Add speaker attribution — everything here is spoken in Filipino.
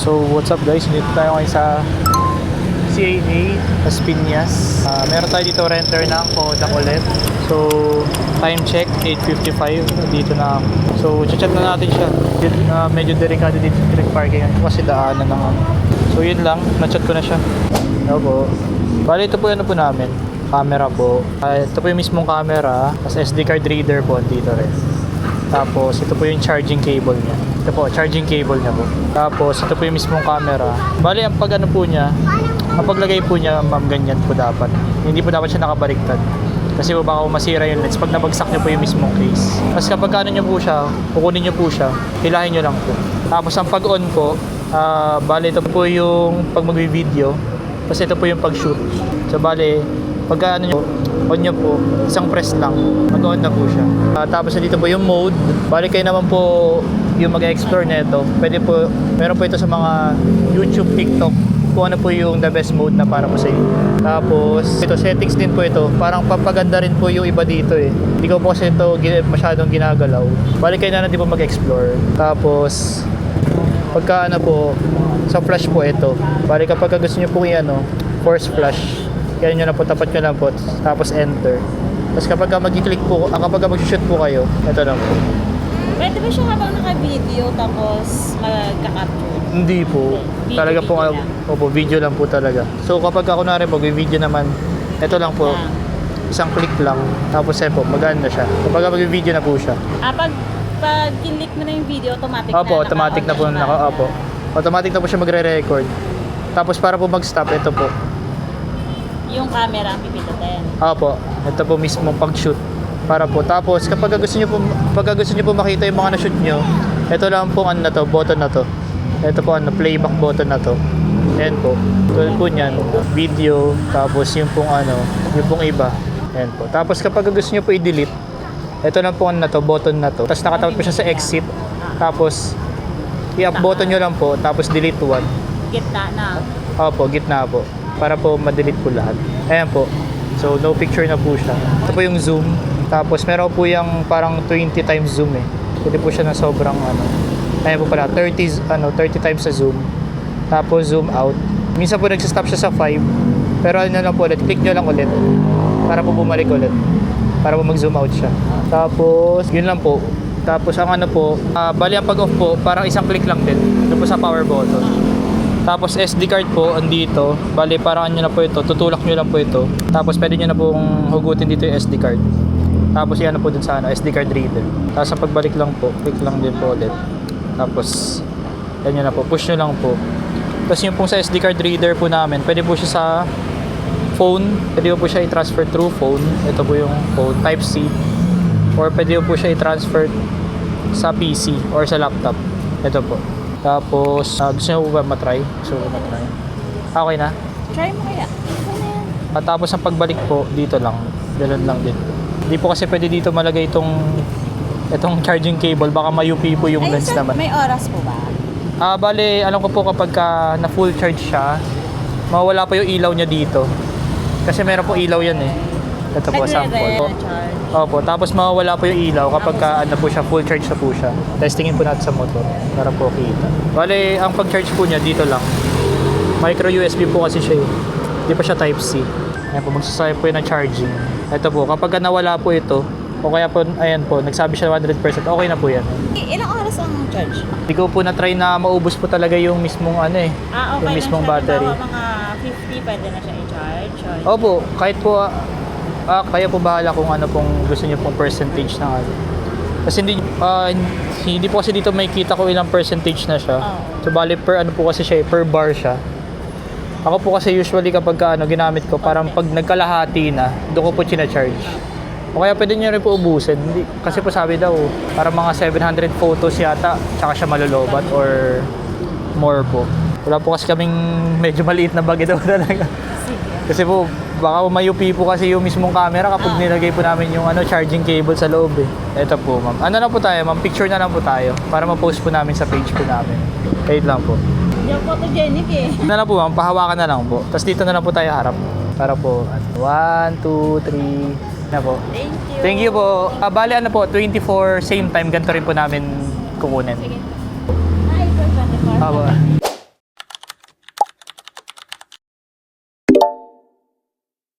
Speaker 1: So what's up guys, dito tayo ngayon sa CAA Las Piñas. Meron tayo dito renter ng Kodak ulit. So time check 8:55, dito na ako. So chat na natin siya. Medyo delikado dito sa street parking kasi daanan ng ano. So yun lang, na-chat ko na siya. Hello po. Bali ito po yung ano po namin, camera po. Ito po yung mismong camera, tapos SD card reader po dito rin. Tapos ito po yung charging cable niya. Ito po, charging cable niya po. Tapos ito po yung mismong camera. Bali ang pag ano po niya, ang paglagay po niya, ma'am, ganyan po dapat. Hindi po dapat siya nakabaliktad. Kasi po baka masira yung lens pag nabagsak niyo po yung mismong case. Tapos kapag ano niyo po siya, kukunin niyo po siya, hilahin niyo lang po. Tapos ang pag-on po, bali ito po yung pag mag-video. Tapos ito po yung pag-shoot. So bali, pagka ano nyo, on nyo po, isang press lang, mag-on na po siya. Tapos dito po yung mode. Bali kayo naman po yung mag-explore nito. Pwede po, meron po ito sa mga YouTube, TikTok, kung ano po yung the best mode na para po sa inyo. Tapos ito, settings din po ito. Parang papaganda rin po yung iba dito eh. Hindi ko po kasi ito masyadong ginagalaw. Bali kayo na din po mag-explore. Tapos pagka ano po, sa flash po ito. Bali kapag gusto nyo po yung force flash, kaya nyo na po, tapat nyo lang po, tapos enter. Tapos kapag mag-click po, kapag mag-shoot po kayo, ito lang po.
Speaker 2: Pwede ba siya habang naka-video tapos magka-capture?
Speaker 1: Hindi po.
Speaker 2: Video,
Speaker 1: Talaga po,
Speaker 2: video lang.
Speaker 1: opo, video lang po talaga. So kapag ako na rin video naman, ito lang po, isang click lang, tapos po, magaan na siya. Kapag mag-video na po siya.
Speaker 2: Pag kinlik mo na yung video, automatic
Speaker 1: Opo,
Speaker 2: na.
Speaker 1: automatic na po, opo. Automatic na po siya magre-record. Tapos para po mag-stop, ito po.
Speaker 2: Yung camera ang pipindutin.
Speaker 1: Opo, ito po mismo pag-shoot. Para po. Tapos kapag gusto niyo po makita yung mga na-shoot niyo, ito lang po ano na to, button na to. Ito po playback button na to. Ayan po. Tulad po niyan, video, tapos yung pong yung pong iba. Ayan po. Tapos kapag gusto niyo po i-delete, ito lang po na to, button na to. Tapos nakatapat po siya sa exit. Tapos i-up button niyo lang po, tapos delete one.
Speaker 2: Gitna na.
Speaker 1: Opo, gitna po. Para po ma-delete po lahat. Ayan po. So no picture na po siya. Ito po yung zoom. Tapos meron po yung parang 20 times zoom eh. Pwede po siya na sobrang Ayan po pala, 30 times sa zoom. Tapos zoom out. Minsan po nagsistop siya sa 5. Pero lang po ulit, click nyo lang ulit. Para po bumalik ulit. Para po mag-zoom out siya. Tapos, yun lang po. Tapos ang po, bali ang pag-off po, parang isang click lang din. Doon po sa power button. Tapos SD card po, andito. Bali parang na po ito, tutulak nyo lang po ito. Tapos pwede nyo na pong hugutin dito yung SD card. Tapos yan po dun sa SD card reader. Tapos ang pagbalik lang po, click lang din po ulit. Tapos, yan nyo na po, push nyo lang po. Tapos yung pong sa SD card reader po namin, pwede po siya sa phone. Pwede po siya i-transfer through phone. Ito po yung phone, Type-C. Or pwede po siya i-transfer sa PC or sa laptop. Ito po. Tapos, gusto nyo po ba matry? Gusto ko matry. Okay na?
Speaker 2: Try mo kaya.
Speaker 1: At tapos ang pagbalik po, dito lang. Ganun lang din. Hindi po kasi pwede dito malagay itong charging cable. Baka mayupi po yung lens
Speaker 2: sir,
Speaker 1: naman.
Speaker 2: may oras po ba?
Speaker 1: Bale, alam ko po kapag na full charge siya, mawala po yung ilaw niya dito. Kasi meron po ilaw yan eh. Ito po, sample. Opo, tapos mawawala po yung ilaw kapag po siya, full charge na po siya. Testingin po natin sa motor para po kita. Bale, ang pag-charge po niya dito lang. Micro USB po kasi siya eh. Hindi pa siya Type-C. Ayan po, magsasayang po yun ng charging. Ito po, kapag nawala po ito, o kaya po, ayan po, nagsabi siya 100%, okay na po yan.
Speaker 2: Ilang oras ang charge?
Speaker 1: Hindi ko po na-try na maubos po talaga yung mismong
Speaker 2: okay
Speaker 1: yung mismong
Speaker 2: na siya.
Speaker 1: battery.
Speaker 2: Mga 50 pwede na siya i-charge?
Speaker 1: Opo, kahit po, kaya po bahala kung ano pong gusto niyo pong percentage ng Kasi hindi po kasi dito may kita ko ilang percentage na siya. So bali per po kasi siya, per bar siya. Ako po kasi usually kapag ginamit ko, parang pag nagkalahati na, doon ko po china-charge. O kaya pwede nyo rin po ubusin. Kasi po sabi daw, parang mga 700 photos yata, tsaka siya malulobat or more po. Wala po kasi kaming medyo maliit na bag daw talaga. Kasi po, baka mayupi po kasi yung mismong camera kapag nilagay po namin yung charging cable sa loob eh. Ito po ma'am. Ano na po tayo ma'am? Picture na lang po tayo para ma-post po namin sa page po namin. Wait lang po.
Speaker 2: Hindi ako photogenic eh.
Speaker 1: Ano na po ma'am? Pahawakan na lang po. Tapos dito na lang po tayo harap. Para po, 1, 2, 3, na po.
Speaker 2: Thank you.
Speaker 1: Thank you po. Bali po, 24 same time, ganito rin po namin kukunin.
Speaker 2: Sige. Hi, 24.
Speaker 1: Aba.